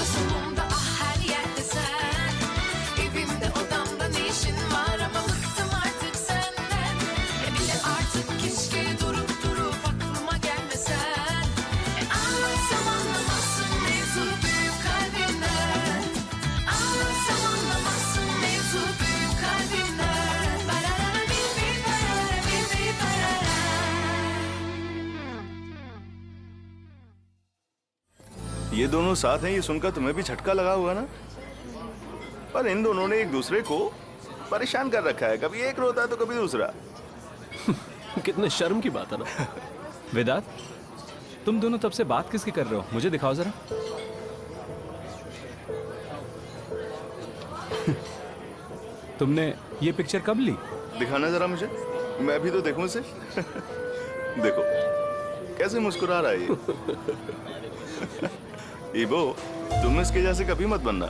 Sağımda solumda ah her yerde sen. Evimde odamda ne işin var ama bıktım artık senden. Bile artık keşke durup durup aklıma gelmesen. Anlatsam anlamazsın mevzu büyük kalbimden. Anlatsam anlamazsın mevzu büyük kalbimden. Barara bir barara bir barara. ये दोनों साथ हैं, ये सुनकर तुम्हें भी झटका लगा हुआ ना? पर इन दोनों ने एक दूसरे को परेशान कर रखा है, कभी एक रोता है तो कभी दूसरा। कितने शर्म की बात है ना। वेदांत, तुम दोनों तब से बात किसकी कर रहे हो? मुझे दिखाओ जरा। तुमने ये पिक्चर कब ली? दिखाना जरा मुझे, मैं भी तो देखूं इसे। देखो कैसे मुस्कुरा रहा है ये। इबो, तुम इसके जैसे कभी मत बनना,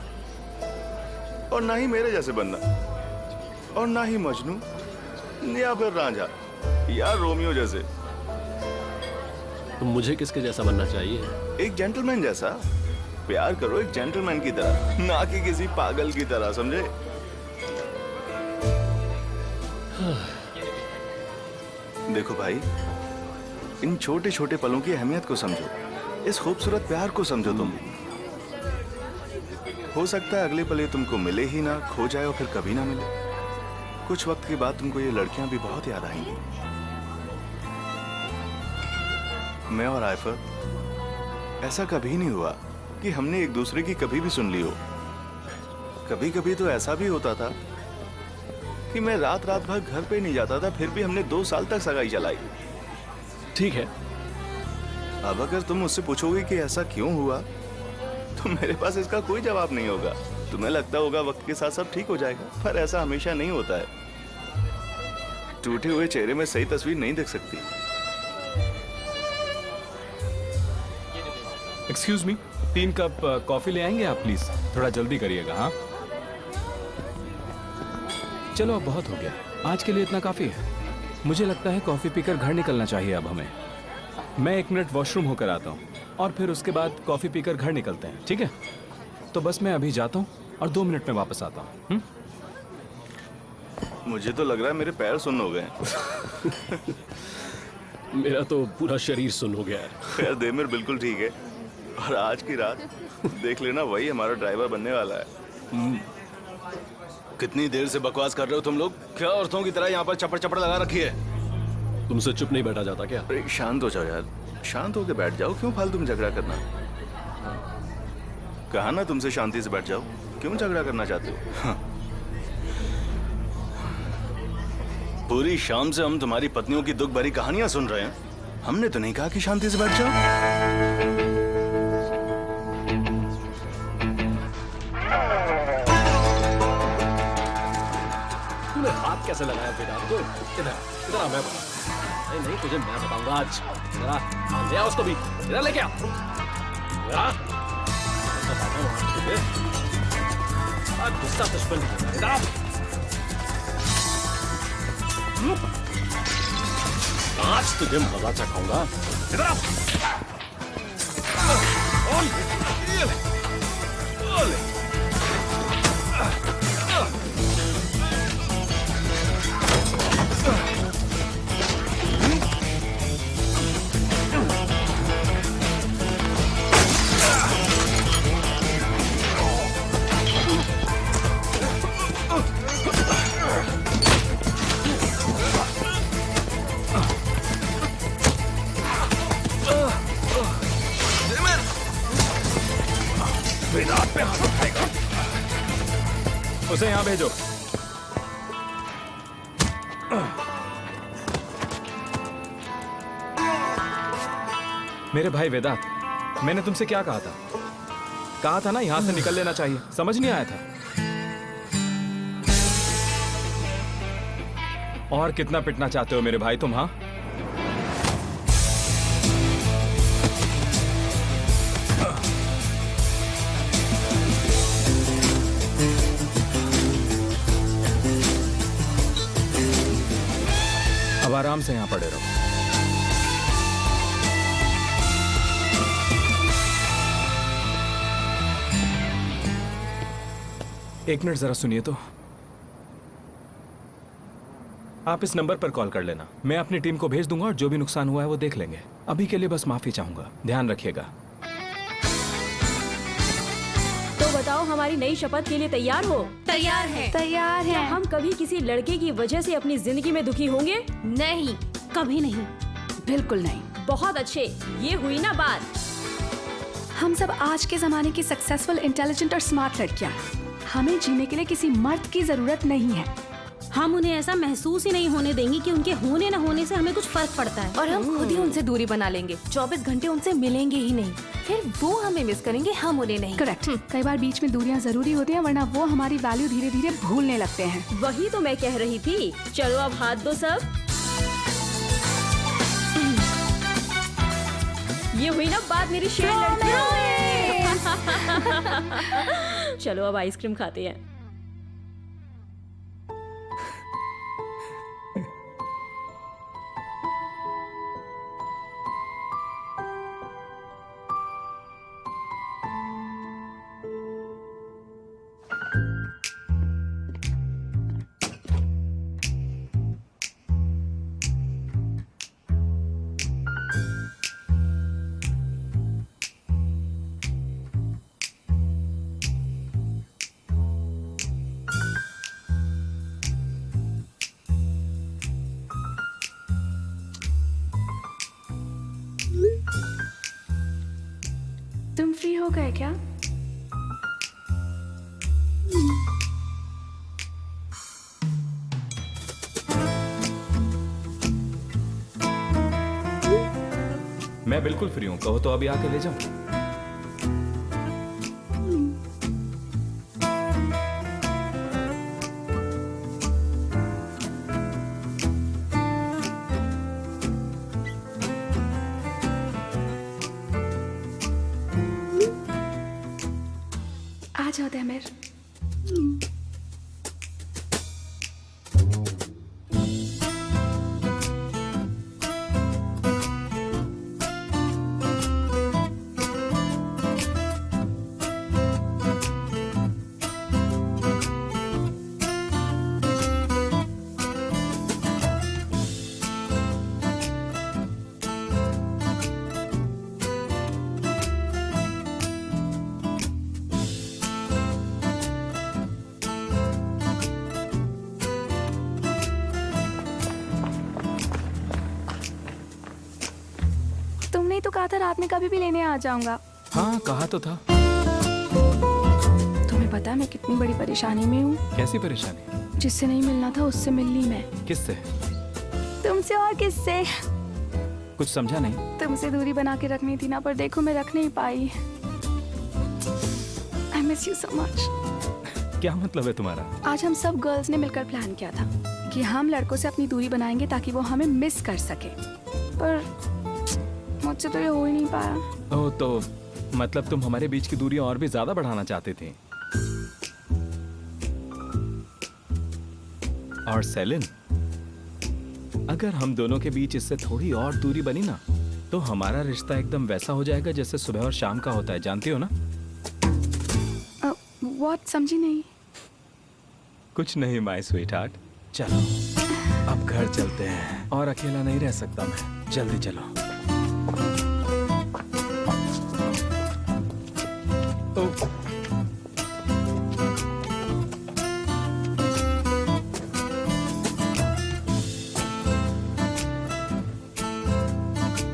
और ना ही मेरे जैसे बनना, और ना ही मजनू या फिर रांझा या रोमियो जैसे। तुम मुझे किसके जैसा बनना चाहिए? एक जेंटलमैन जैसा। प्यार करो एक जेंटलमैन की तरह, ना कि किसी पागल की तरह, समझे? देखो भाई, इन छोटे छोटे पलों की अहमियत को समझो, इस खूबसूरत प्यार को समझो। तुम हो सकता है अगले पल ये तुमको मिले ही ना, खो जाए और फिर कभी ना मिले। कुछ वक्त के बाद तुमको ये लड़कियां भी बहुत याद आएंगी। मैं और आयफर, ऐसा कभी नहीं हुआ कि हमने एक दूसरे की कभी भी सुन ली हो। कभी कभी तो ऐसा भी होता था कि मैं रात रात भर घर पे नहीं जाता था, फिर भी हमने 2 साल तक सगाई चलाई। ठीक है, अब अगर तुम मुझसे पूछोगे कि ऐसा क्यों हुआ, तो मेरे पास इसका कोई जवाब नहीं होगा। तुम्हें लगता होगा वक्त के साथ सब ठीक हो जाएगा, पर ऐसा हमेशा नहीं होता है। टूटे हुए चेहरे में सही तस्वीर नहीं दिख सकती। एक्सक्यूज मी, 3 कप कॉफी ले आएंगे आप प्लीज? थोड़ा जल्दी करिएगा। हाँ चलो, अब बहुत हो गया, आज के लिए इतना काफी है। मुझे लगता है कॉफी पीकर घर निकलना चाहिए अब हमें। मैं 1 मिनट वॉशरूम होकर आता हूँ और फिर उसके बाद कॉफी पीकर घर निकलते हैं, ठीक है? तो बस मैं अभी जाता हूँ और 2 मिनट में वापस आता हूँ। मुझे तो लग रहा है मेरे पैर सुन्न हो गए। मेरा तो पूरा शरीर सुन्न हो गया है। खैर देमिर बिल्कुल ठीक है, और आज की रात देख लेना वही हमारा ड्राइवर बनने वाला है। कितनी देर से बकवास कर रहे हो तुम लोग? क्या औरतों की तरह यहाँ पर चपड़ चपड़ लगा रखी है? तुमसे चुप नहीं बैठा जाता क्या? अरे शांत हो जाओ यार, शांत होकर बैठ जाओ। क्यों फालतू में झगड़ा करना? कहा ना तुमसे शांति से बैठ जाओ, क्यों झगड़ा करना चाहते हो? हाँ। पूरी शाम से हम तुम्हारी पत्नियों की दुख भरी कहानियां सुन रहे हैं। हमने तो नहीं कहा कि शांति से बैठ जाओ। तूने हाथ कैसे लगाया वेदांत को? इधर इधर आ, मैं बता। नहीं नहीं, तुझे मैं बताऊंगा आज। इधर आ, ले आ उसको भी, इधर लेके आ। इधर आ, बताता हूँ आज तुझे। गुस्सा दुश्मन नहीं होता। इधर आ। आज तुझे मजा चखाऊंगा। इधर आ। पे हाथ उठाएगा, उसे यहाँ भेजो। मेरे भाई वेदांत, मैंने तुमसे क्या कहा था? कहा था ना यहां से निकल लेना चाहिए, समझ नहीं आया था? और कितना पिटना चाहते हो मेरे भाई तुम? हाँ, अब आराम से यहां पड़े रहो। एक मिनट जरा सुनिए तो। आप इस नंबर पर कॉल कर लेना, मैं अपनी टीम को भेज दूंगा और जो भी नुकसान हुआ है वो देख लेंगे। अभी के लिए बस माफी चाहूंगा, ध्यान रखिएगा। तो बताओ, हमारी नई शपथ के लिए तैयार हो? तैयार है। तैयार क्या है। हम कभी किसी लड़के की वजह से अपनी जिंदगी में दुखी होंगे? नहीं, कभी नहीं, बिल्कुल नहीं। बहुत अच्छे, ये हुई ना बात। हम सब आज के जमाने की सक्सेसफुल, इंटेलिजेंट और स्मार्ट लड़कियां हैं। हमें जीने के लिए किसी मर्द की जरूरत नहीं है। हम उन्हें ऐसा महसूस ही नहीं होने देंगे कि उनके होने न होने से हमें कुछ फर्क पड़ता है। और हम खुद ही उनसे दूरी बना लेंगे। 24 घंटे उनसे मिलेंगे ही नहीं, फिर वो हमें मिस करेंगे, हम उन्हें नहीं। करेक्ट। कई बार बीच में दूरियां जरूरी होती हैं, वरना वो हमारी वैल्यू धीरे धीरे भूलने लगते हैं। वही तो मैं कह रही थी। चलो अब हाथ दो सब। ये हुई ना बात मेरी शेर लड़कियों। चलो अब आइसक्रीम खाते हैं। तुम फ्री हो गए क्या? मैं बिल्कुल फ्री हूँ, कहो तो अभी आके ले जाऊं। आ जाओ तैमिर। तुमने तो कहा था रात में कभी भी लेने आ जाऊंगा। हाँ कहा तो था। तुम्हें पता है मैं कितनी बड़ी परेशानी में हूँ? कैसी परेशानी? जिससे नहीं मिलना था उससे मिल ली मैं। किससे? तुमसे और किससे? कुछ समझा नहीं। तुमसे दूरी बना के रखनी थी ना, पर देखो मैं रख नहीं पाई। I miss you so much। क्या मतलब है तुम्हारा? आज हम सब गर्ल्स ने मिलकर प्लान किया था कि हम लड़कों से अपनी दूरी बनाएंगे ताकि वो हमें मिस कर सके, पर मुझसे तो ये हो ही नहीं पाया। ओह, तो मतलब तुम हमारे बीच की दूरी और भी ज्यादा बढ़ाना चाहते थे। और सेलिन, अगर हम दोनों के बीच इससे थोड़ी और दूरी बनी ना, तो हमारा रिश्ता एकदम वैसा हो जाएगा जैसे सुबह और शाम का होता है, जानती हो ना? व्हाट? समझी नहीं। कुछ नहीं माय स्वीट हार्ट। चलो अब घर चलते हैं, और अकेला नहीं रह सकता मैं। जल्दी चलो।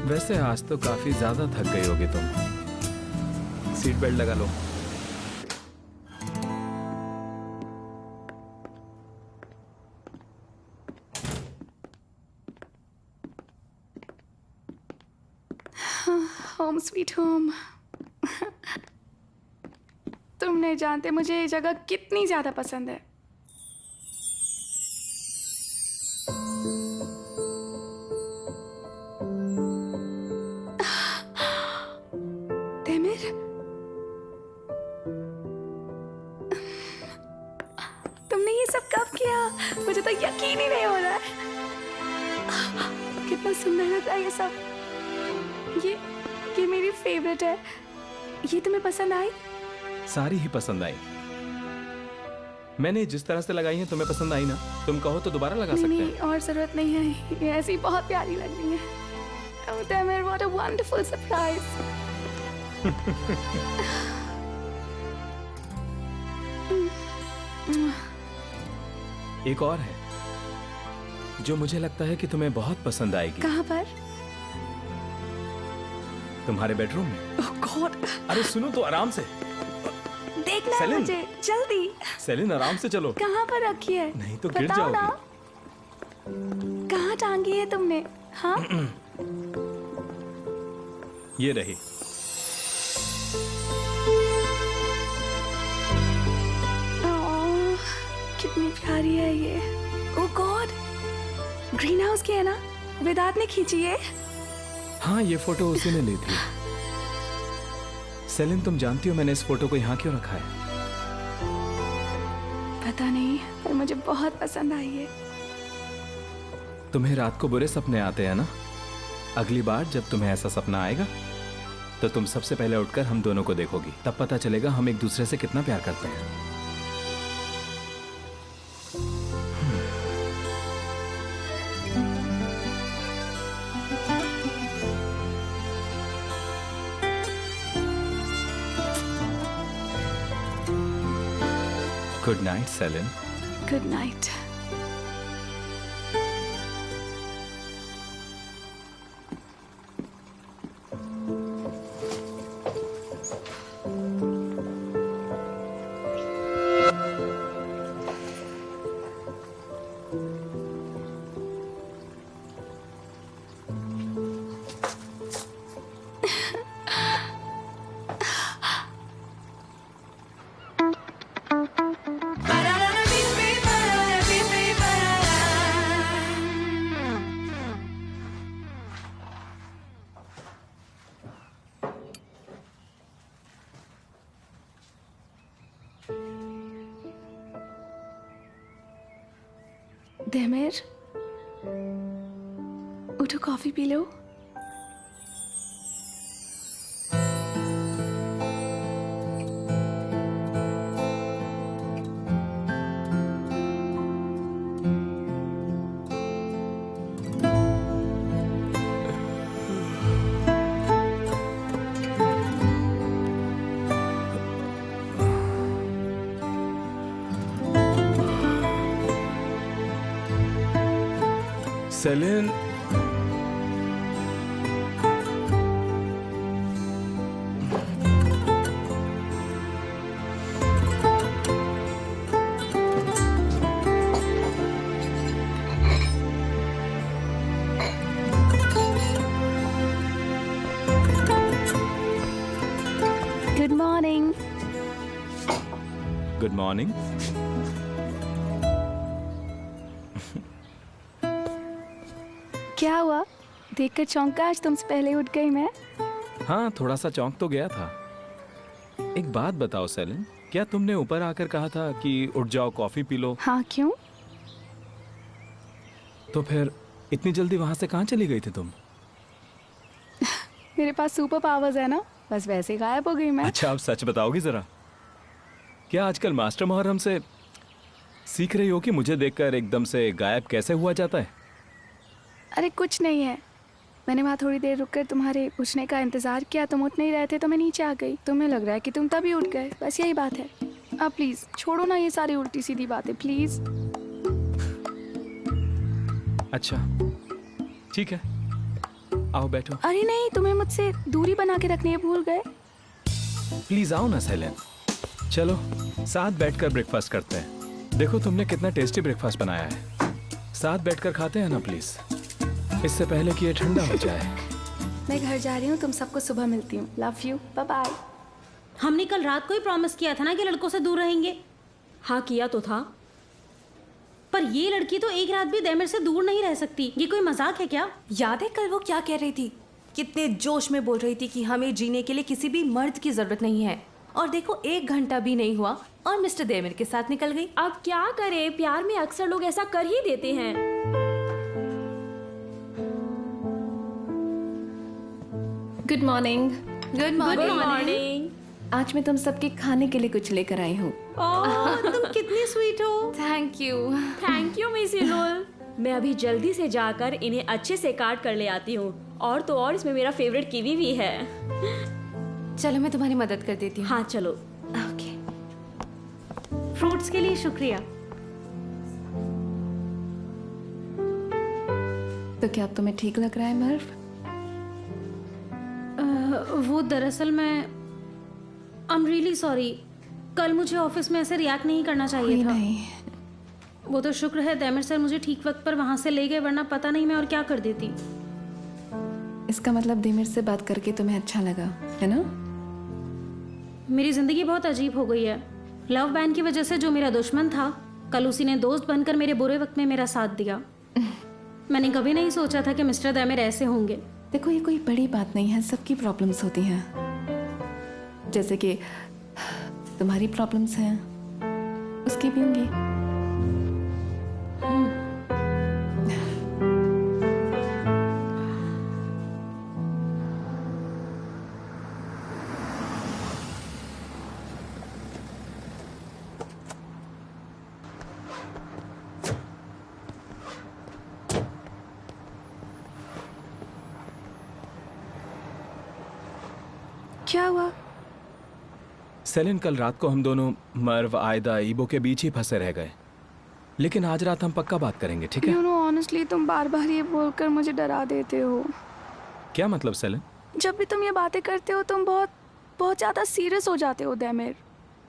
वैसे आज तो काफी ज्यादा थक गई होगी तुम। सीट बेल्ट लगा लो। Home sweet home. तुम नहीं जानते मुझे ये जगह कितनी ज्यादा पसंद है। तैमिर, तुमने ये सब कब किया? मुझे तो यकीन ही नहीं हो रहा है। कितना सुंदर लग रहा है ये सब। ये मेरी फेवरेट है। ये तुम्हें पसंद आई? सारी ही पसंद आई। मैंने जिस तरह से लगाई है तुम्हें पसंद आई ना? तुम कहो तो दोबारा लगा नहीं सकते नहीं, हैं। और जरूरत नहीं है, ये ऐसी बहुत प्यारी लग रही है। Oh, Tamer, what a wonderful surprise. एक और है जो मुझे लगता है कि तुम्हें बहुत पसंद आएगी। कहाँ पर? तुम्हारे बेडरूम में। Oh God. अरे सुनो तो आराम से। देखना है सेलिन। मुझे, जल्दी। सेलिन आराम से चलो। कहाँ पर रखी है? नहीं तो गिर बताओ ना। जाओगी। कहाँ टांगी है तुमने? हाँ? ये रही। ओह, कितनी प्यारी है ये। Oh God. ग्रीन हाउस की है ना? वेदांत ने खींची है? हाँ, ये फोटो उसी ने ली थी। सेलिन, तुम जानती हो मैंने इस फोटो को यहाँ क्यों रखा है? पता नहीं, पर मुझे बहुत पसंद आई है। तुम्हें रात को बुरे सपने आते हैं ना? अगली बार जब तुम्हें ऐसा सपना आएगा तो तुम सबसे पहले उठकर हम दोनों को देखोगी। तब पता चलेगा हम एक दूसरे से कितना प्यार करते हैं। Good night Selin. Good night. Demir, उठो, कॉफी पी लो। Selin, good morning. Good morning. क्या हुआ? देखकर चौंका आज तुमसे पहले उठ गई मैं। हाँ, थोड़ा सा चौंक तो गया था। एक बात बताओ सेलिन, क्या तुमने ऊपर आकर कहा था कि उठ जाओ कॉफी पी लो? हाँ, क्यों? तो फिर इतनी जल्दी वहां से कहाँ चली गई थी तुम? मेरे पास सुपर पावर्स है ना, बस वैसे गायब हो गई मैं। अच्छा, आप सच बताओगी जरा। क्या आजकल मास्टर मुहर्रम से सीख रही हो कि मुझे देखकर एकदम से गायब कैसे हुआ जाता है? अरे कुछ नहीं है, मैंने वहाँ थोड़ी देर रुककर तुम्हारे उठने का इंतजार किया, तुम उठ नहीं रहे थे तो मैं नीचे आ गई। तुम्हें लग रहा है कि तुम तभी उठ गए, बस यही बात है। अब प्लीज छोड़ो ना ये सारी उल्टी सीधी बातें, प्लीज। अच्छा, ठीक है, आओ बैठो। अरे नहीं, तुम्हें मुझसे दूरी बना के रखनी है, भूल गए। प्लीज आओ ना सेलिन, चलो साथ बैठकर ब्रेकफास्ट करते हैं। देखो तुमने कितना टेस्टी ब्रेकफास्ट बनाया है, साथ बैठकर खाते हैं ना प्लीज, इससे पहले कि ये ठंडा हो जाए। मैं घर जा रही हूँ, तुम सबको सुबह मिलती हूँ। Love you, bye bye. हमने कल रात को ही प्रॉमिस किया था ना कि लड़कों से दूर रहेंगे। हाँ, किया तो था। पर ये लड़की तो एक रात भी देमिर से दूर नहीं रह सकती। ये कोई मजाक है क्या? याद है कल वो क्या कह रही थी? कितने जोश में बोल रही थी कि हमें जीने के लिए किसी भी मर्द की जरूरत नहीं है। और देखो 1 घंटा भी नहीं हुआ और मिस्टर देमिर के साथ निकल गई। अब क्या करें, प्यार में अक्सर लोग ऐसा कर ही देते हैं। Good morning. Good good morning. आज मैं तुम सबके खाने के लिए कुछ लेकर आई हूँ। तुम कितनी स्वीट हो। Thank you. Thank you miss Eylul. मैं अभी जल्दी से जाकर इन्हें अच्छे से काट कर ले आती हूँ। और तो और इसमें मेरा फेवरेट कीवी भी है। चलो मैं तुम्हारी मदद कर देती हूँ। हाँ चलो। ओके। फ्रूट्स के लिए शुक्रिया। तो क्या अब तुम्हें ठीक लग रहा है मर्व? वो दरअसल मैं आई एम रियली सॉरी। कल मुझे ऑफिस में ऐसे रिएक्ट नहीं करना चाहिए था। नहीं, वो तो शुक्र है दैमिर सर मुझे ठीक वक्त पर वहां से ले गए, वरना पता नहीं मैं और क्या कर देती। इसका मतलब देमिर से बात करके तुम्हें अच्छा लगा, है ना? मेरी जिंदगी बहुत अजीब हो गई है। लव बैन की वजह से जो मेरा दुश्मन था, कल उसी ने दोस्त बनकर मेरे बुरे वक्त में मेरा साथ दिया। मैंने कभी नहीं सोचा था कि मिस्टर दैमिर ऐसे होंगे। देखो, ये कोई बड़ी बात नहीं है, सबकी प्रॉब्लम्स होती हैं। जैसे कि तुम्हारी प्रॉब्लम्स हैं, उसकी भी होंगी। क्या हुआ? सेलिन, कल रात को हम दोनों मर्व, आयदा, ईबो के बीच ही फंसे रह गए। लेकिन आज रात हम पक्का बात करेंगे, ठीक है? यू नो, ऑनेस्टली तुम बार बार ये बोलकर मुझे डरा देते हो। क्या मतलब सेलिन? जब भी तुम ये बातें करते हो तुम बहुत बहुत ज़्यादा सीरियस हो जाते हो दैमिर।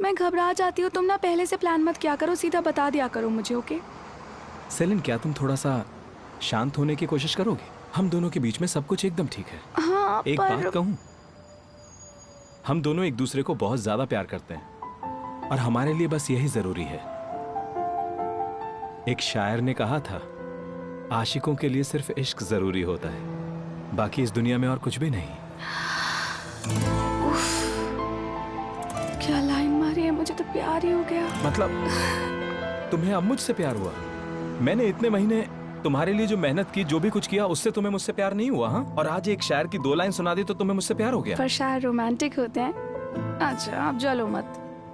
मैं घबरा जाती हूँ। तुम ना पहले से प्लान मत किया करो, सीधा बता दिया करो मुझे, ओके? सेलिन, क्या तुम थोड़ा सा शांत होने की कोशिश करोगे? हम दोनों के बीच में सब कुछ एकदम ठीक है। हाँ, एक पर बात कहूँ, हम दोनों एक दूसरे को बहुत ज्यादा प्यार करते हैं और हमारे लिए बस यही जरूरी है। एक शायर ने कहा था, आशिकों के लिए सिर्फ इश्क जरूरी होता है, बाकी इस दुनिया में और कुछ भी नहीं। क्या लाइन मारी है, मुझे तो प्यार ही हो गया। मतलब तुम्हें अब मुझसे प्यार हुआ? मैंने इतने महीने तुम्हारे लिए जो मेहनत की, जो भी कुछ किया, उससे तुम्हें मुझसे प्यार नहीं हुआ? हाँ, और आज एक शायर की 2 लाइन सुना दी तो तुम्हें मुझसे प्यार हो गया? पर शायर रोमांटिक होते हैं। अच्छा, आप जलो मत,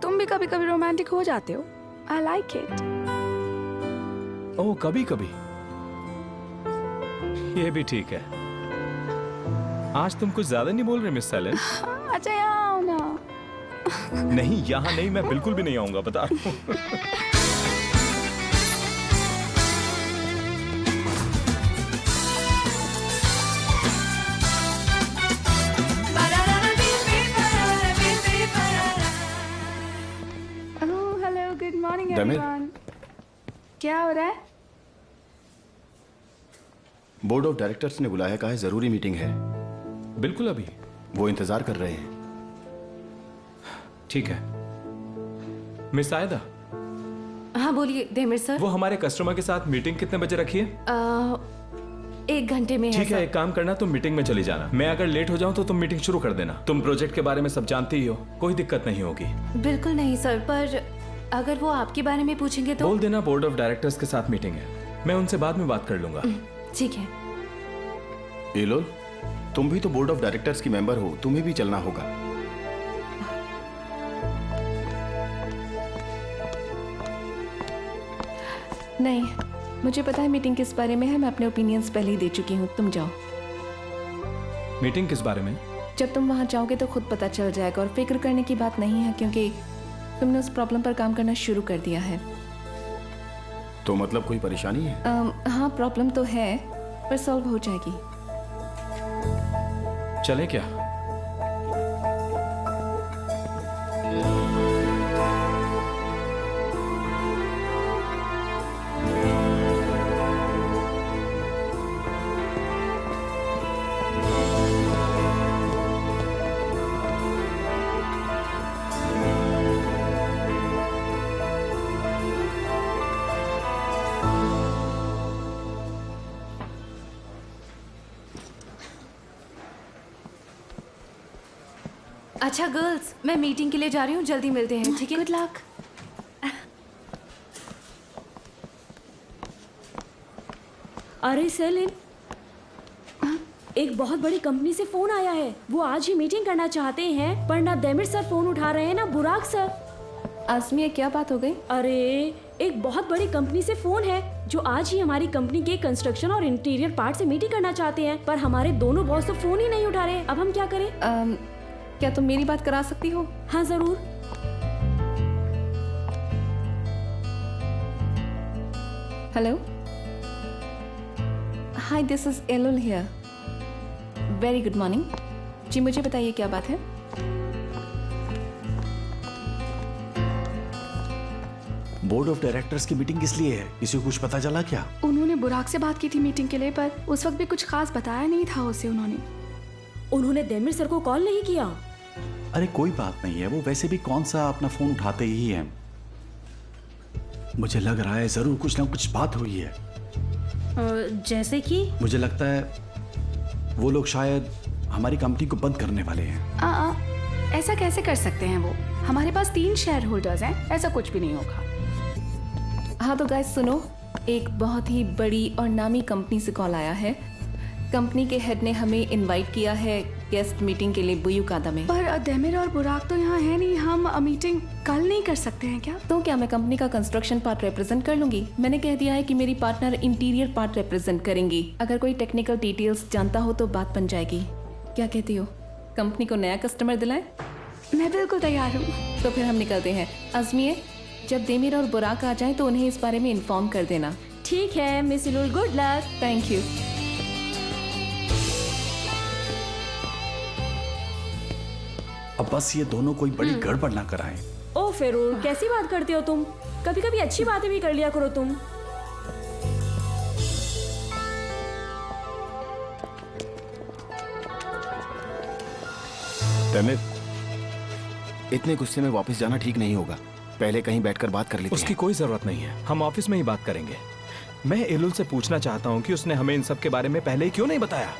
तुम भी कभी कभी रोमांटिक हो जाते हो। I like it. ओह, कभी कभी, ये भी ठीक है। आज तुम कुछ ज्यादा नहीं बोल रहे मिस सेलिन। अच्छा, यहाँ आओ ना। नहीं, यहाँ नहीं, मैं बिल्कुल भी नहीं आऊंगा, बता रहा हूँ। Hello, good morning Demir? Everyone. क्या हो रहा है? बोर्ड ऑफ डायरेक्टर्स ने बुलाया, कहा है जरूरी मीटिंग है। बिल्कुल, अभी वो इंतजार कर रहे हैं। ठीक है। मिस आयदा, हाँ बोलिए दैमिर सर। वो हमारे कस्टमर के साथ मीटिंग कितने बजे रखी है? 1 घंटे में ठीक है, सर। एक काम करना, तुम मीटिंग में चली जाना। मैं अगर लेट हो जाऊं तो तुम मीटिंग शुरू कर देना। तुम प्रोजेक्ट के बारे में सब जानती ही हो, कोई दिक्कत नहीं होगी। बिल्कुल नहीं सर, पर अगर वो आपके बारे में पूछेंगे तो? बोल देना बोर्ड ऑफ डायरेक्टर्स के साथ मीटिंग है, मैं उनसे बाद में बात कर लूंगा। ठीक है। इलोल, तुम भी तो बोर्ड ऑफ डायरेक्टर्स की मेंबर हो, तुम्हें भी चलना होगा। नहीं, मुझे पता है मीटिंग किस बारे में है। मैं अपने ओपिनियंस पहले ही दे चुकी हूँ। तुम जाओ। मीटिंग किस बारे में? जब तुम वहाँ जाओगे तो खुद पता चल जाएगा, और फिक्र करने की बात नहीं है क्योंकि तुमने उस प्रॉब्लम पर काम करना शुरू कर दिया है। तो मतलब कोई परेशानी है? हाँ, प्रॉब्लम तो है पर सॉल्व हो जाएगी। चले क्या? अच्छा गर्ल्स, मैं मीटिंग के लिए जा रही हूँ, जल्दी मिलते हैं, ठीक है? Good luck. अरे सेलिन, एक बहुत बड़ी कंपनी से फोन आया है। वो आज ही मीटिंग करना चाहते हैं, पर ना देमिर सर फोन उठा रहे हैं ना बुराक सर। आजमी, क्या बात हो गई? अरे एक बहुत बड़ी कंपनी से फोन है जो आज ही हमारी कंपनी के कंस्ट्रक्शन और इंटीरियर पार्ट से मीटिंग करना चाहते हैं, पर हमारे दोनों बॉस तो फोन ही नहीं उठा रहे। अब हम क्या करें? क्या तुम मेरी बात करा सकती हो? हाँ जरूर। Hello, hi, this is Eylul here. Very good morning जी, मुझे बताइए क्या बात है? बोर्ड ऑफ डायरेक्टर्स की मीटिंग किस लिए है? किसी को कुछ पता चला क्या? उन्होंने बुराक से बात की थी मीटिंग के लिए, पर उस वक्त भी कुछ खास बताया नहीं था उसे। उन्होंने देमिर सर को कॉल नहीं किया। अरे कोई बात नहीं है, वो वैसे भी कौन सा अपना फोन उठाते ही हैं। मुझे लग रहा है जरूर कुछ ना कुछ बात हुई है। जैसे कि? मुझे लगता है वो लोग शायद हमारी कंपनी को बंद करने वाले हैं। ऐसा कैसे कर सकते हैं वो? हमारे पास 3 शेयर होल्डर्स हैं, ऐसा कुछ भी नहीं होगा। हाँ तो गाइस सुनो, एक बहुत ही बड़ी और नामी कंपनी से कॉल आया है। कंपनी के हेड ने हमें इनवाइट किया है गेस्ट मीटिंग के लिए बुयुकादा में। पर देमिर और बुराक तो यहाँ है नहीं, हम मीटिंग कल नहीं कर सकते हैं क्या? तो क्या मैं कंपनी का कंस्ट्रक्शन पार्ट रिप्रेजेंट कर लूंगी? मैंने कह दिया है कि मेरी पार्टनर इंटीरियर पार्ट रिप्रेजेंट करेंगी। अगर कोई टेक्निकल डिटेल्स जानता हो तो बात बन जाएगी। क्या कहती हो, कंपनी को नया कस्टमर दिलाएं? मैं बिल्कुल तैयार हूँ। तो फिर हम निकलते हैं। अजमिए, जब देमिर और बुराक आ जाएं तो उन्हें इस बारे में इन्फॉर्म कर देना। ठीक है miss Eylul, good luck. Thank you. अब बस ये दोनों कोई बड़ी गड़बड़ ना कराएं। ओ फेरूर, कैसी बात करते हो तुम? कभी कभी अच्छी बातें भी कर लिया करो तुम। देमिर, इतने गुस्से में वापस जाना ठीक नहीं होगा। पहले कहीं बैठकर बात कर लेते उसकी कोई जरूरत नहीं है, हम ऑफिस में ही बात करेंगे। मैं इलुल से पूछना चाहता हूँ कि उसने हमें इन सब के बारे में पहले ही क्यों नहीं बताया?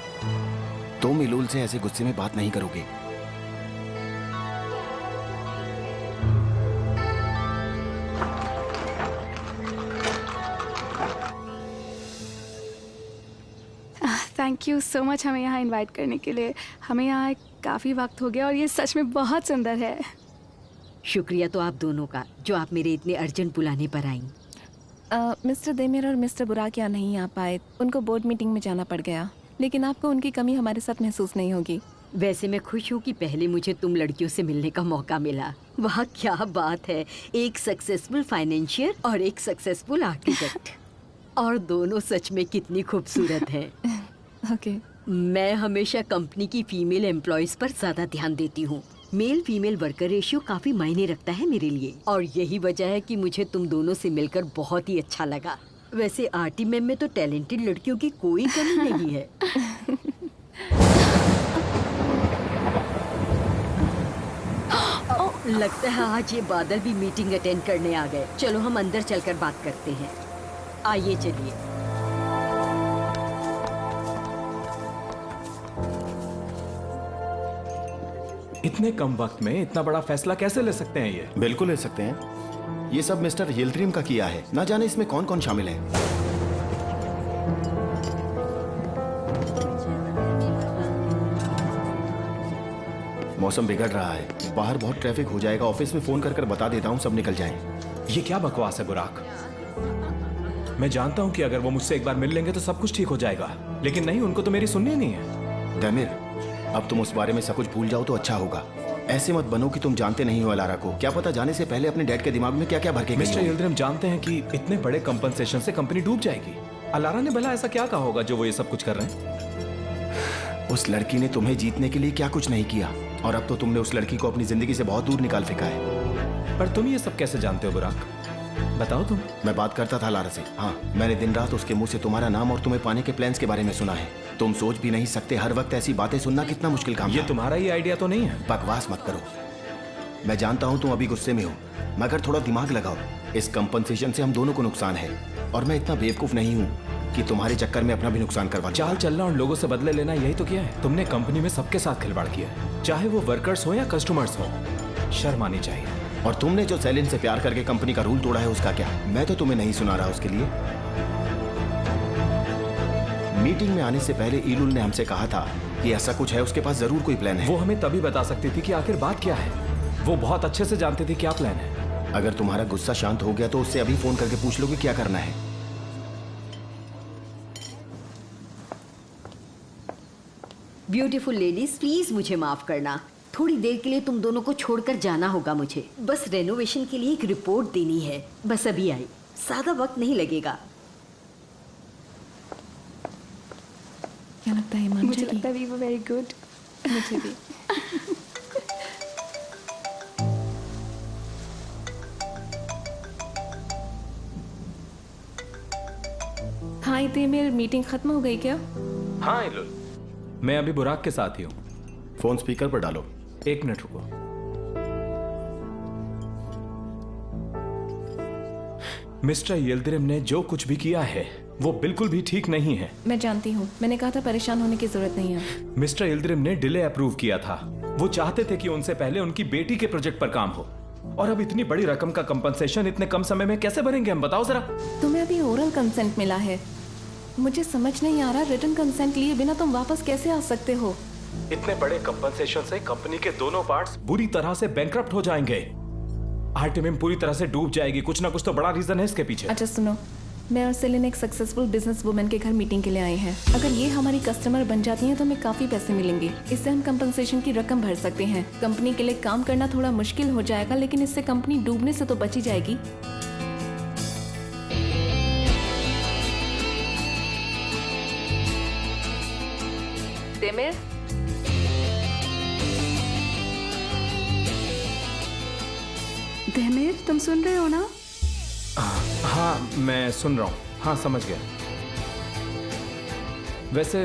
तुम इलुल से ऐसे गुस्से में बात नहीं करोगे। थैंक यू सो मच हमें यहाँ इनवाइट करने के लिए। हमें यहाँ काफ़ी वक्त हो गया और ये सच में बहुत सुंदर है। शुक्रिया तो आप दोनों का जो आप मेरे इतने अर्जेंट बुलाने पर आई। मिस्टर देमिर और मिस्टर बुराक यहाँ नहीं आ पाए, उनको बोर्ड मीटिंग में जाना पड़ गया। लेकिन आपको उनकी कमी हमारे साथ महसूस नहीं होगी। वैसे मैं खुश हूँ कि पहले मुझे तुम लड़कियों से मिलने का मौका मिला। वाह क्या बात है, एक सक्सेसफुल फाइनेंशियर और एक सक्सेसफुल आर्किटेक्ट, और दोनों सच में कितनी खूबसूरत हैं। ओके। मैं हमेशा कंपनी की फीमेल एम्प्लॉयज पर ज्यादा ध्यान देती हूँ। मेल फीमेल वर्कर रेशियो काफी मायने रखता है मेरे लिए, और यही वजह है कि मुझे तुम दोनों से मिलकर बहुत ही अच्छा लगा। वैसे आरटीएम में तो टैलेंटेड लड़कियों की कोई कमी नहीं है। लगता है आज ये बादल भी मीटिंग अटेंड करने आ गए। चलो हम अंदर चलकर बात करते हैं। आइए चलिए। इतने कम वक्त में इतना बड़ा फैसला कैसे ले सकते हैं ये? बिल्कुल ले सकते हैं। ये सब मिस्टर हिल्ड्रीम का किया है। ना जाने इसमें कौन कौन शामिल है। मौसम बिगड़ रहा है, बाहर बहुत ट्रैफिक हो जाएगा। ऑफिस में फोन कर बता देता हूँ, सब निकल जाएं। ये क्या बकवास है बुराक? मैं जानता हूँ कि अगर वो मुझसे एक बार मिल लेंगे तो सब कुछ ठीक हो जाएगा, लेकिन नहीं, उनको तो मेरी सुननी नहीं है। देमिर, अब तुम उस बारे में सब कुछ भूल जाओ तो अच्छा होगा। ऐसे मत बनो कि तुम जानते नहीं हो अलारा को। क्या पता जाने से पहले अपने डैड के दिमाग में क्या क्या भर के गई मिस्टर हो। यिल्ड्रिम जानते हैं कि इतने बड़े कंपनसेशन से कंपनी डूब जाएगी। अलारा ने भला ऐसा क्या कहा होगा जो वो ये सब कुछ कर रहे हैं? उस लड़की ने तुम्हें जीतने के लिए क्या कुछ नहीं किया, और अब तो तुमने उस लड़की को अपनी जिंदगी से बहुत दूर निकाल फेंका है। पर तुम ये सब कैसे जानते हो बुराक? बताओ तुम। मैं बात करता था लारा से। हाँ, मैंने दिन रात उसके मुंह से तुम्हारा नाम और तुम्हें पाने के प्लान्स के बारे में सुना है। तुम सोच भी नहीं सकते, हर वक्त ऐसी बातें सुनना कितना मुश्किल काम है। ये तुम्हारा ही आइडिया तो नहीं है? बकवास मत करो। मैं जानता हूँ तुम अभी गुस्से में हो, मगर थोड़ा दिमाग लगाओ। इस कंपनसेशन से हम दोनों को नुकसान है, और मैं इतना बेवकूफ नहीं हूँ कि तुम्हारे चक्कर में अपना भी नुकसान करवा। चाल चलना और लोगों से बदले लेना, यही तो किया है तुमने। कंपनी में सबके साथ खिलवाड़ किया, चाहे वो वर्कर्स हो या कस्टमर्स हो। शर्म आनी चाहिए। और तुमने जो सेलिन से प्यार करके कंपनी का रूल तोड़ा है, उसका क्या? मैं तो तुम्हें नहीं सुना रहा उसके लिए। मीटिंग में आने से पहले ईलुल ने हमसे कहा था कि ऐसा कुछ है, उसके पास जरूर कोई प्लान है। वो हमें तभी बता सकती थी कि आखिर बात क्या है। वो बहुत अच्छे से जानते थे क्या प्लान है। अगर तुम्हारा गुस्सा शांत हो गया तो उससे अभी फोन करके पूछ लो कि क्या करना है। ब्यूटीफुल लेडीज, प्लीज मुझे माफ करना। थोड़ी देर के लिए तुम दोनों को छोड़कर जाना होगा मुझे। बस रेनोवेशन के लिए एक रिपोर्ट देनी है। बस अभी आई, ज्यादा वक्त नहीं लगेगा। क्या लगता है मान मुझे जाएगी? लगता है वी वर वेरी गुड। मुझे भी। हाँ इतने मेरी मीटिंग खत्म हो गई क्या? हाँ इलुल, मैं अभी बुराक के साथ ही हूँ। फोन स्पीकर पर डालो। 1 मिनट रुको। मिस्टर यिल्दिरिम ने जो कुछ भी किया है वो बिल्कुल भी ठीक नहीं है। मैं जानती हूँ, मैंने कहा था परेशान होने की जरूरत नहीं है। मिस्टर यिल्दिरिम ने डिले अप्रूव किया था। वो चाहते थे कि उनसे पहले उनकी बेटी के प्रोजेक्ट पर काम हो, और अब इतनी बड़ी रकम का कंपनसेशन इतने कम समय में कैसे भरेंगे हम, बताओ जरा। तुम्हें अभी ओरल कंसेंट मिला है। मुझे समझ नहीं आ रहा, रिटन कंसेंट लिए बिना तुम वापस कैसे आ सकते हो? इतने बड़े कंपनसेशन से कंपनी के दोनों पार्ट्स बुरी तरह से बैंकरप्ट हो जाएंगे। आर्टिमिम पूरी तरह से डूब जाएगी। कुछ ना कुछ तो बड़ा रीजन है इसके पीछे। अच्छा सुनो, मैं और सेलिन एक सक्सेसफुल बिजनेस वुमन के घर मीटिंग के लिए आए हैं। अगर ये हमारी कस्टमर बन जाती हैं तो हमें काफी पैसे मिलेंगे। इससे हम कंपनसेशन की रकम भर सकते हैं। कंपनी के लिए काम करना थोड़ा मुश्किल हो जाएगा, लेकिन इससे कंपनी डूबने से तो बची जाएगी। देमिर, देमिर, तुम सुन रहे हो ना? हाँ मैं सुन रहा हूँ। हाँ समझ गया। वैसे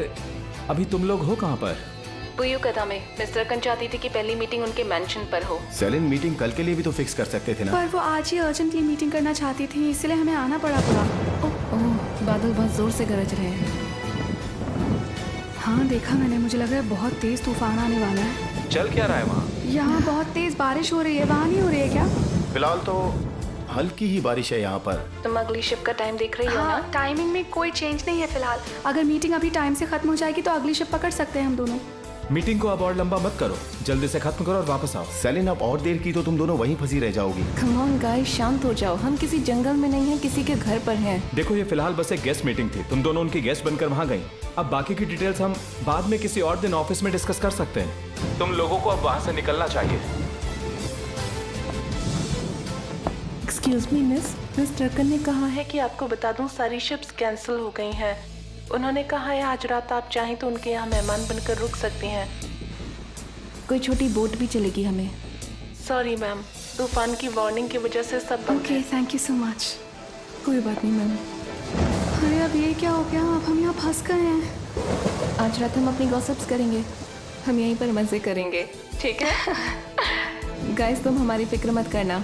अभी तुम लोग हो कहाँ पर? पुयू कथा में। मिस्टर कन चाहती थी कि पहली मीटिंग उनके मेंशन पर हो। सेलिन, मीटिंग कल के लिए भी तो फिक्स कर सकते थे ना। पर वो आज ही अर्जेंटली मीटिंग करना चाहती थी, इसलिए हमें आना पड़ा पूरा। ओह, बादल बहुत जोर से गरज रहे हैं। हाँ देखा मैंने, मुझे लग रहा है बहुत तेज तूफान आने वाला है। चल क्या रहा है वहाँ? यहाँ बहुत तेज बारिश हो रही है। वहाँ नहीं हो रही है क्या? फिलहाल तो हल्की ही बारिश है यहाँ पर। तुम अगली शिप का टाइम देख रही हो ना? हाँ, टाइमिंग में कोई चेंज नहीं है फिलहाल। अगर मीटिंग अभी टाइम से खत्म हो जाएगी तो अगली शिप पकड़ सकते हैं हम दोनों। मीटिंग को अब और लंबा मत करो, जल्दी से खत्म करो और वापस आओ। सेलिन, अब और देर की तो तुम दोनों वहीं फंसी रह जाओगी। कम ऑन गाइस, शांत हो जाओ। हम किसी जंगल में नहीं हैं, किसी के घर पर हैं। देखो ये फिलहाल बस एक गेस्ट मीटिंग थी। तुम दोनों उनकी गेस्ट बनकर वहाँ गई। अब बाकी की डिटेल्स हम बाद में किसी और दिन ऑफिस में डिस्कस कर सकते हैं। तुम लोगों को अब वहाँ से निकलना चाहिए। एक्सक्यूज मी मिस, मिस्टर कन ने कहा है कि आपको बता दूं सारी शिप्स कैंसिल हो गई हैं। उन्होंने कहा है आज रात आप चाहें तो उनके यहाँ मेहमान बनकर रुक सकती हैं। कोई छोटी बोट भी चलेगी हमें। सॉरी मैम, तूफान की वार्निंग की वजह से सब बंद okay, thank you so much. कोई बात नहीं मैम। अरे अब ये क्या हो गया? अब हम यहाँ फंस गए हैं। आज रात हम अपनी गॉसिप्स करेंगे। हम यहीं पर मजे करेंगे, ठीक है? गाइस तुम हमारी फिक्र मत करना।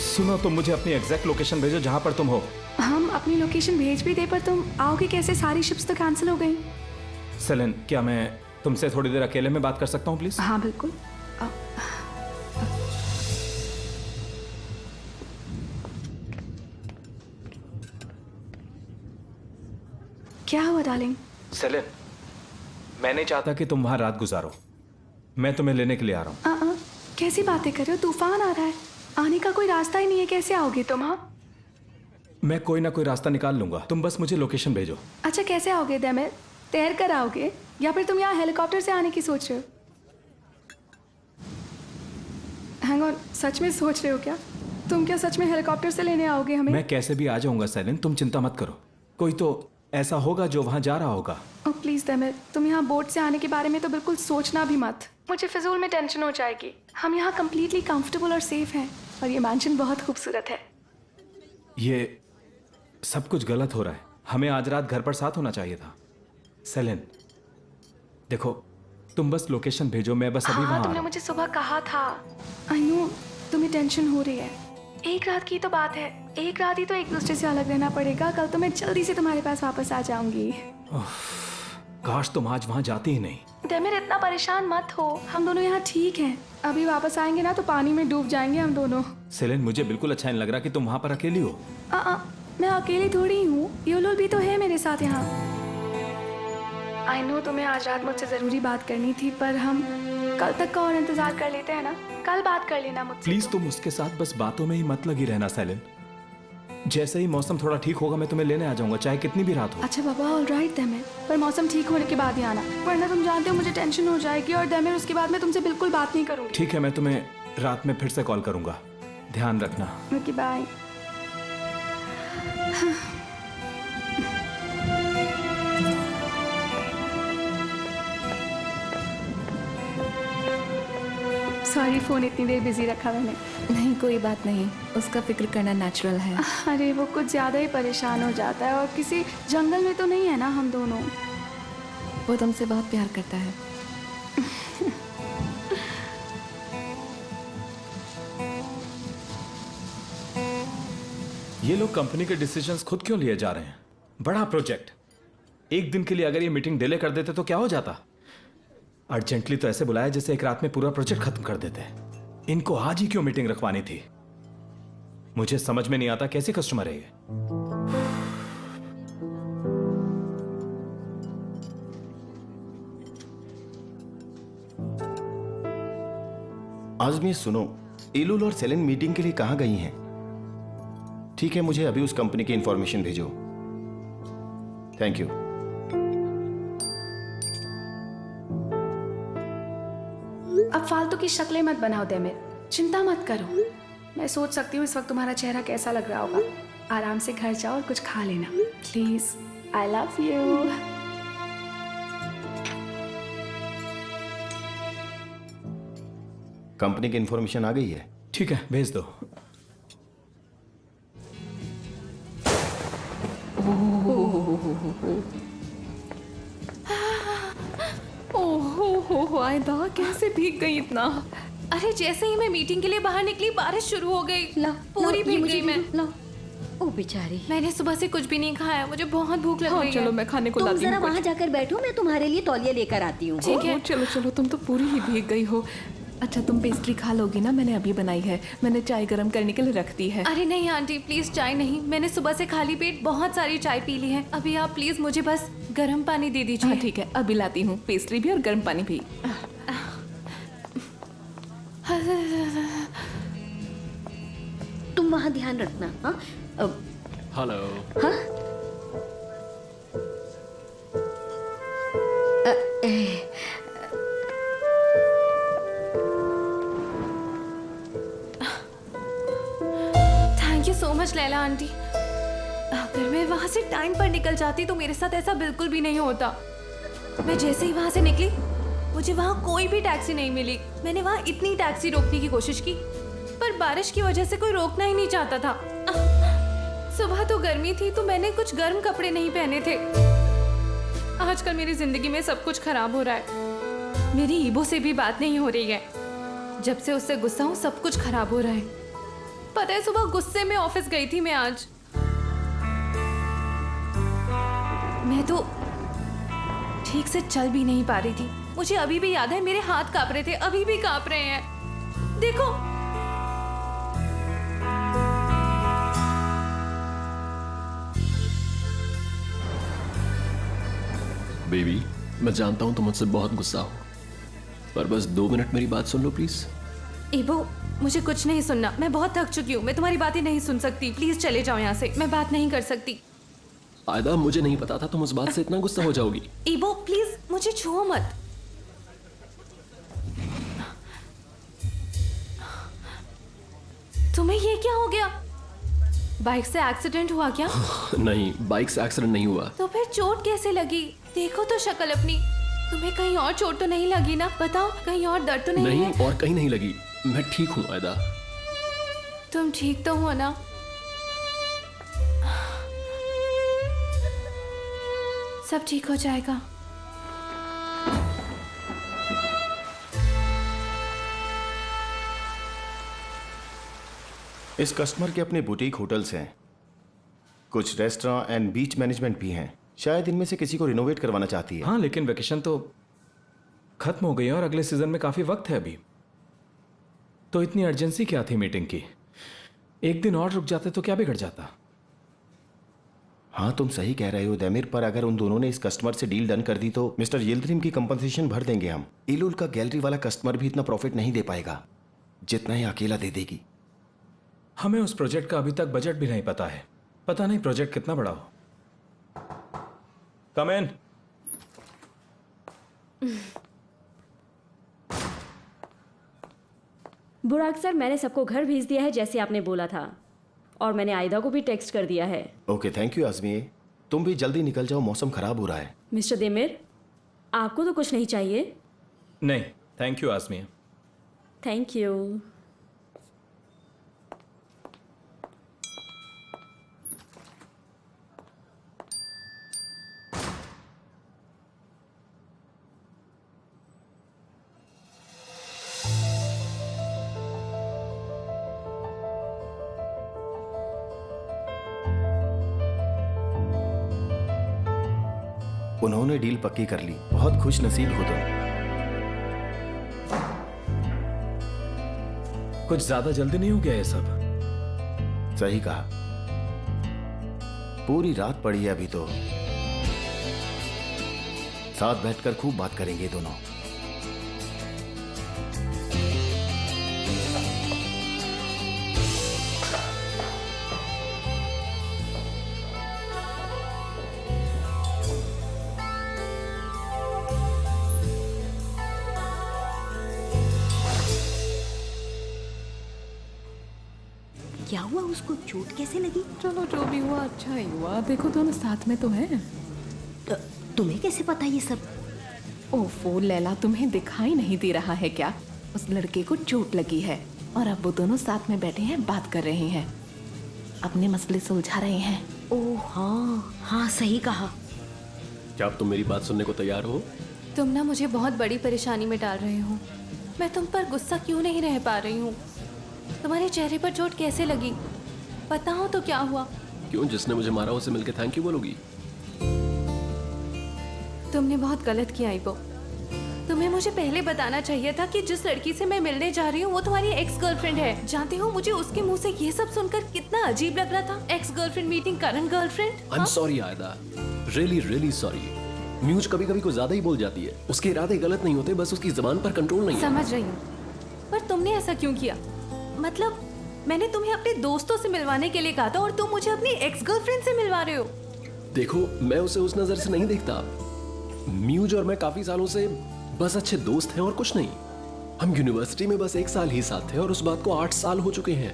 सुनो, तुम मुझे अपनी एग्जैक्ट लोकेशन भेजो जहाँ पर तुम हो। हम अपनी लोकेशन भेज भी दे, पर तुम आओगे कैसे? सारी शिप्स तो कैंसिल हो गई। सेलिन, क्या मैं तुमसे थोड़ी देर अकेले में बात कर सकता हूँ प्लीज? हाँ बिल्कुल। क्या हुआ डार्लिंग? सेलिन, मैं नहीं चाहता कि तुम वहाँ रात गुजारो। मैं तुम्हें लेने के लिए आ रहा हूँ। कैसी बातें कर रहे हो? तूफान आ रहा है, आने का कोई रास्ता ही नहीं है। कैसे आओगे तुम? हाँ, मैं कोई ना कोई रास्ता निकाल लूंगा, तुम बस मुझे लोकेशन भेजो। अच्छा कैसे आओगे देमिर? तैर कर आओगे या फिर तुम यहाँ हेलीकॉप्टर से आने की सोच रहे हो? हैंग ऑन, सच में सोच रहे हो क्या? तुम क्या सच में हेलीकॉप्टर से लेने आओगे हमें? मैं कैसे भी आ जाऊंगा सेलिन, तुम चिंता मत करो। कोई तो ऐसा होगा जो वहां जा रहा होगा। ओह प्लीज तमिल, तुम यहाँ बोट से आने के बारे में तो बिल्कुल सोचना भी मत। मुझे फिजूल में टेंशन हो जाएगी। हम यहाँ कंप्लीटली कंफर्टेबल और सेफ हैं और ये मैंशन बहुत खूबसूरत है। ये सब कुछ गलत हो रहा है। हमें आज रात घर पर साथ होना चाहिए था। सेलिन देखो, तुम बस लोकेशन भेजो, मैं बस अभी वहां। तुमने मुझे सुबह कहा था। आई नो तुम्हें टेंशन हो रही है। एक रात की तो बात है, एक रात ही तो एक दूसरे से अलग रहना पड़ेगा। कल तो मैं जल्दी से तुम्हारे पास वापस आ जाऊंगी। काश तुम आज वहां जाती ही नहीं। डेमिर इतना परेशान मत हो, हम दोनों यहाँ ठीक हैं। अभी वापस आएंगे ना तो पानी में डूब जाएंगे हम दोनों। सेलिन मुझे बिल्कुल अच्छा नहीं लग रहा कि तुम वहां पर अकेली हो। मैं अकेली थोड़ी हूँ, यूलुल भी तो है मेरे साथ यहाँ। आई नो तुम्हें आज रात मुझसे जरूरी बात करनी थी, पर हम कल तक का और इंतजार कर लेते हैं ना। कल बात कर लेना मुझसे। प्लीज तुम उसके साथ बस बातों में ही मत लगी रहना सेलिन। जैसे ही मौसम थोड़ा ठीक होगा मैं तुम्हें लेने आ जाऊंगा, चाहे कितनी भी रात हो। अच्छा बाबा, ऑलराइट डेमिर, पर मौसम ठीक होने के बाद ही आना, वरना तुम जानते हो मुझे टेंशन हो जाएगी। और डेमिर उसके बाद मैं तुमसे बिल्कुल बात नहीं करूंगी। ठीक है, मैं तुम्हें रात में फिर से कॉल करूंगा। ध्यान रखना। Okay bye. सॉरी, फोन इतनी देर बिजी रखा मैंने। नहीं कोई बात नहीं, उसका फिक्र करना नेचुरल है। अरे वो कुछ ज्यादा ही परेशान हो जाता है, और किसी जंगल में तो नहीं है ना हम दोनों। वो तुमसे बहुत प्यार करता है। ये लोग कंपनी के डिसीजंस खुद क्यों लिए जा रहे हैं? बड़ा प्रोजेक्ट, एक दिन के लिए अगर ये मीटिंग डिले कर देते तो क्या हो जाता? अर्जेंटली तो ऐसे बुलाया जैसे एक रात में पूरा प्रोजेक्ट खत्म कर देते। इनको आज ही क्यों मीटिंग रखवानी थी? मुझे समझ में नहीं आता कैसे कस्टमर है ये। आजमी सुनो, इलुल और सेलिन मीटिंग के लिए कहां गई हैं? ठीक है, मुझे अभी उस कंपनी की इंफॉर्मेशन भेजो। Thank you. अब फालतू की शक्लें मत बनाओ डेमिर, चिंता मत करो। मैं सोच सकती हूँ इस वक्त तुम्हारा चेहरा कैसा लग रहा होगा। आराम से घर जाओ और कुछ खा लेना please. I love you. Company की इंफॉर्मेशन आ गई है? ठीक है, भेज दो। ओहो आयदा, कैसे भीग गई इतना? अरे जैसे ही मैं मीटिंग के लिए बाहर निकली बारिश शुरू हो गई। पूरी भीग गई मैं। ओ बेचारी, मैंने सुबह से कुछ भी नहीं खाया, मुझे बहुत भूख लग रही है। चलो मैं खाने को तुम लाती हूँ। जरा वहाँ जाकर बैठो, मैं तुम्हारे लिए तौलिया लेकर आती हूँ। ठीक है, चलो चलो, तुम तो पूरी ही भीग गई हो। अच्छा तुम पेस्ट्री खा लोगी ना? मैंने अभी बनाई है, मैंने चाय गर्म करने के लिए रख दी है। अरे नहीं आंटी प्लीज, चाय नहीं। मैंने सुबह से खाली पेट बहुत सारी चाय पी ली है। अभी आप प्लीज मुझे बस गर्म पानी दे दीजिए। हाँ ठीक है, अभी लाती हूँ, पेस्ट्री भी और गर्म पानी भी। तुम वहाँ ध्यान रखना। हाँ हेलो। हाँ thank you so much Laila aunty. अगर मैं वहाँ से टाइम पर निकल जाती तो मेरे साथ ऐसा बिल्कुल भी नहीं होता। मैं जैसे ही वहाँ से निकली मुझे वहाँ कोई भी टैक्सी नहीं मिली। मैंने वहाँ इतनी टैक्सी रोकने की कोशिश की पर बारिश की वजह से कोई रोकना ही नहीं चाहता था। सुबह तो गर्मी थी तो मैंने कुछ गर्म कपड़े नहीं पहने थे। आजकल मेरी जिंदगी में सब कुछ खराब हो रहा है। मेरी ईबो से भी बात नहीं हो रही है। जब से उससे गुस्सा हूँ सब कुछ खराब हो रहा है। पता है सुबह गुस्से में ऑफिस गई थी मैं आज। मैं तो ठीक से चल भी नहीं पा रही थी। मुझे अभी भी याद है मेरे हाथ कांप रहे थे, अभी भी कांप रहे हैं। देखो बेबी, मैं जानता हूँ तुम मुझसे बहुत गुस्सा हो, पर बस 2 मिनट मेरी बात सुन लो प्लीज। ईबो, मुझे कुछ नहीं सुनना। मैं बहुत थक चुकी हूँ। मैं तुम्हारी बातें नहीं सुन सकती। प्लीज चले जाओ यहाँ से। मैं बात नहीं कर सकती। आयदा, मुझे नहीं पता था तुम उस बात से इतना गुस्सा हो जाओगी। ईबो प्लीज मुझे छुओ मत। तुम्हें ये क्या हो गया? बाइक से एक्सीडेंट हुआ क्या? नहीं, बाइक से एक्सीडेंट नहीं हुआ। तो फिर चोट कैसे लगी? देखो तो शक्ल अपनी। तुम्हें कहीं और चोट तो नहीं लगी ना? बताओ, कहीं और दर्द तो नहीं है? और कहीं नहीं लगी। मैं ठीक हूँ आयदा। तुम ठीक तो हो ना? सब ठीक हो जाएगा। इस कस्टमर के अपने बुटीक होटल्स हैं, कुछ रेस्टोरेंट एंड बीच मैनेजमेंट भी हैं। शायद इनमें से किसी को रिनोवेट करवाना चाहती है। हाँ, लेकिन वेकेशन तो खत्म हो गई है और अगले सीजन में काफी वक्त है अभी। तो इतनी अर्जेंसी क्या थी मीटिंग की? एक दिन और रुक जाते तो क्या बिगड़ जाता? हाँ, तुम सही कह रहे हो दैमिर, पर अगर उन दोनों ने इस कस्टमर से डील डन कर दी तो मिस्टर यिल्द्रिम की कंपनसेशन भर देंगे हम। इलुल का गैलरी वाला कस्टमर भी इतना प्रॉफिट नहीं दे पाएगा जितना ही अकेला दे देगी। हमें उस प्रोजेक्ट का अभी तक बजट भी नहीं पता है। पता नहीं प्रोजेक्ट कितना बड़ा हो। कम इन। बुराक सर, मैंने सबको घर भेज दिया है जैसे आपने बोला था, और मैंने आयदा को भी टेक्स्ट कर दिया है। Okay, thank you Azmi. तुम भी जल्दी निकल जाओ, मौसम खराब हो रहा है। मिस्टर देमिर, आपको तो कुछ नहीं चाहिए? नहीं, thank you Azmi. Thank you. उन्होंने डील पक्की कर ली। बहुत खुश नसीब हो तुम। कुछ ज्यादा जल्दी नहीं हो गया ये सब? सही कहा, पूरी रात पड़ी है अभी तो। साथ बैठकर खूब बात करेंगे दोनों। क्या हुआ? उसको चोट कैसे लगी? चलो, जो भी हुआ अच्छा ही हुआ। देखो दोनों साथ में तो हैं। तुम्हें कैसे पता ये सब? ओफो लैला, तुम्हें दिखाई नहीं दे रहा है क्या? उस लड़के को चोट लगी है और अब वो दोनों साथ में बैठे हैं, बात कर रहे हैं, अपने मसले सुलझा रहे हैं। ओह हाँ, हाँ सही कहा। क्या अब तुम मेरी बात सुनने को तैयार हो? तुम ना मुझे बहुत बड़ी परेशानी में डाल रहे हो। मैं तुम पर गुस्सा क्यों नहीं रह पा रही हूँ? तुम्हारे चेहरे पर चोट कैसे लगी? बताओ तो क्या हुआ? क्यों, जिसने मुझे मारा उसे मिलके थैंक यू बोलोगी? तुमने बहुत गलत किया इबो। तुम्हें मुझे पहले बताना चाहिए था कि जिस लड़की से मैं मिलने जा रही हूँ वो तुम्हारी एक्स गर्लफ्रेंड है। जानते हो मुझे उसके मुंह से ये सब सुनकर कितना अजीब लग रहा था। Ex girlfriend meeting current girlfriend. I am sorry आयदा, रियली सॉरी। म्यूज कभी कभी कुछ ज्यादा ही बोल जाती है। उसके इरादे गलत नहीं होते, बस उसकी जबान पर कंट्रोल नहीं है। समझ रही हूँ, पर तुमने ऐसा क्यों किया? मतलब मैंने तुम्हें अपने दोस्तों से मिलवाने के लिए कहा था और तुम मुझे अपनी एक्स गर्लफ्रेंड से मिलवा रहे हो। देखो, मैं उसे उस नजर से नहीं देखता। म्यूज और मैं काफी सालों से बस अच्छे दोस्त हैं और कुछ नहीं। हम यूनिवर्सिटी में बस 1 साल ही साथ थे और उस बात को 8 साल हो चुके हैं।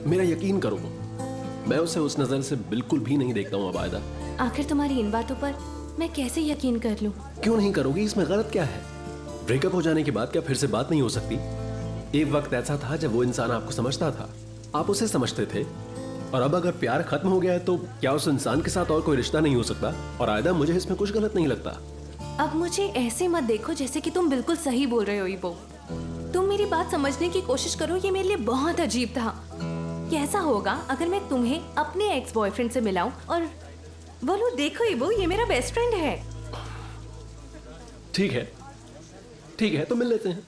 मेरा यकीन करो, मैं उसे उस नजर से बिल्कुल भी नहीं देखता हूँ आयदा। आखिर तुम्हारी इन बातों पर मैं कैसे यकीन कर लूं? क्यों नहीं करोगी? इसमें गलत क्या है? ब्रेकअप हो जाने के बाद क्या फिर से बात नहीं हो सकती? एक वक्त ऐसा था जब वो इंसान आपको समझता था, आप उसे समझते थे, और अब अगर प्यार खत्म हो गया है तो क्या उस इंसान के साथ और कोई रिश्ता नहीं हो सकता? और आयदा, मुझे इसमें कुछ गलत नहीं लगता। अब मुझे ऐसे मत देखो जैसे कि तुम बिल्कुल सही बोल रहे हो इबो। तुम मेरी बात समझने की कोशिश करो। ये मेरे लिए बहुत अजीब था। कैसा होगा अगर मैं तुम्हें अपने एक्स बॉयफ्रेंड से मिलाऊं और बोलूं, देखो इबो, ये मेरा बेस्ट फ्रेंड है। ठीक है, तो मिल लेते हैं।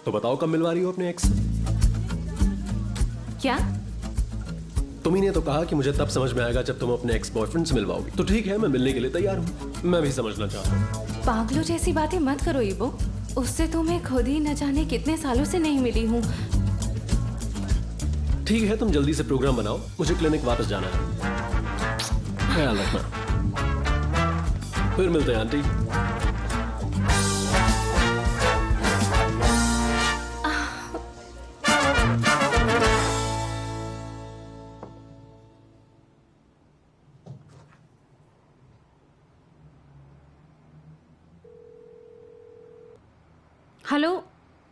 तो बताओ कब मिलवा रही हो अपने एक्स से? क्या? तुम ही ने तो कहा कि मुझे तब समझ में आएगा जब तुम अपने एक्स बॉयफ्रेंड से मिलवाओगी। तो ठीक है, मैं मिलने के लिए तैयार हूँ। मैं भी समझना चाहता हूँ। पागलों जैसी बातें मत करो इबो। उससे तो मैं खुद ही न जाने कितने सालों से नहीं मिली हूँ। ठीक है, तुम जल्दी से प्रोग्राम बनाओ, मुझे क्लिनिक वापस जाना है। ख्याल रखना। फिर मिलते हैं आंटी। हेलो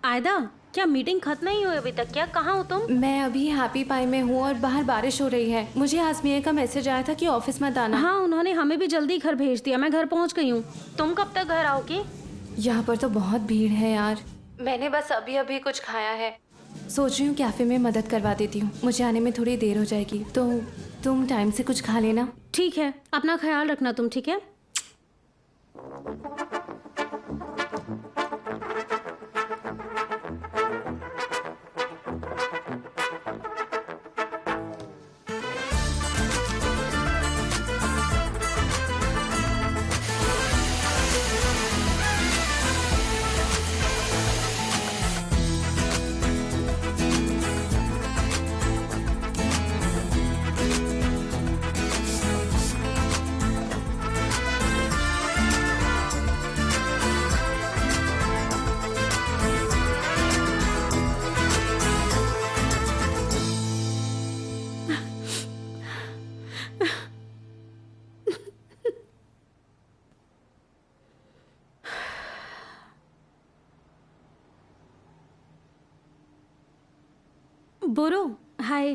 आयदा, क्या मीटिंग खत्म नहीं हुई अभी तक? क्या कहाँ हो तुम? मैं अभी हैप्पी पाई में हूँ और बाहर बारिश हो रही है। मुझे आसमिया का मैसेज आया था कि ऑफिस मत आना। हाँ, उन्होंने हमें भी जल्दी घर भेज दिया। मैं घर पहुँच गई हूँ। तुम कब तक घर आओगी? यहाँ पर तो बहुत भीड़ है यार। मैंने बस अभी अभी कुछ खाया है। सोच रही हूँ कैफे में मदद करवा देती हूँ, मुझे आने में थोड़ी देर हो जाएगी, तो तुम टाइम से कुछ खा लेना। ठीक है, अपना ख्याल रखना तुम, ठीक है? बोरो, हाय।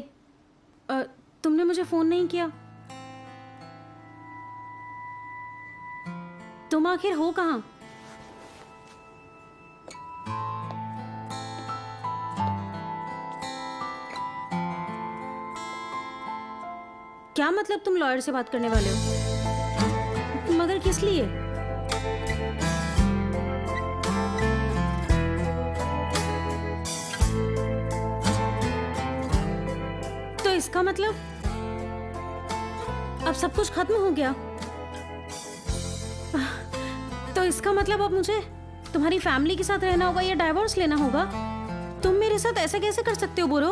तुमने मुझे फोन नहीं किया। तुम आखिर हो कहाँ? क्या मतलब तुम लॉयर से बात करने वाले हो? मगर किस लिए? तो इसका मतलब अब सब कुछ खत्म हो गया। तो इसका मतलब अब मुझे तुम्हारी फैमिली के साथ रहना होगा या डाइवोर्स लेना होगा। तुम मेरे साथ ऐसा कैसे कर सकते हो बोरो?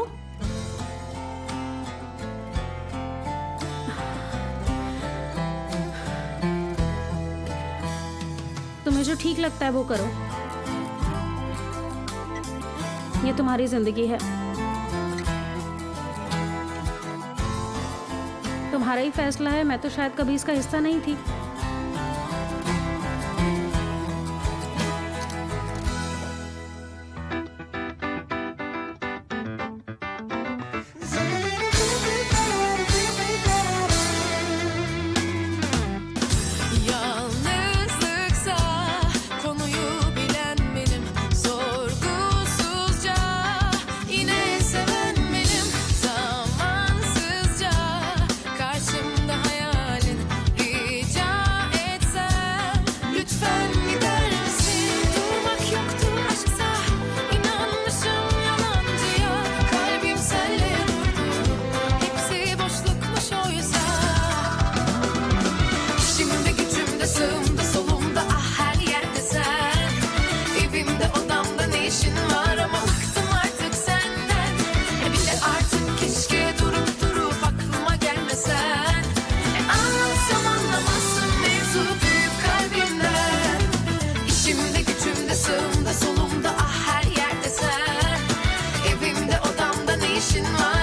तुम्हें जो ठीक लगता है वो करो। ये तुम्हारी जिंदगी है, तुम्हारा ही फैसला है। मैं तो शायद कभी इसका हिस्सा नहीं थी। Yalnızlıksa konuyu bilen benim, sorgusuzca yine seven benim, zamansızca karşımda hayalin, rica etsem lütfen gider misin? Durmak yoktu aşksa, inanmışım yalancıya, kalbim senle durdu, hepsi boşlukmuş oysa. Şimdi gücümde, sağımda, solumda, ah her yerde sen. Evimde, odamda ne işin var, ama bıktım artık senden. Bir de artık keşke durup durup aklıma gelmesen. Anlatsam anlamazsın mevzu büyük kalbimden. İşimde, gücümde, sağımda, solumda, ah her yerde sen. Evimde, odamda ne işin var?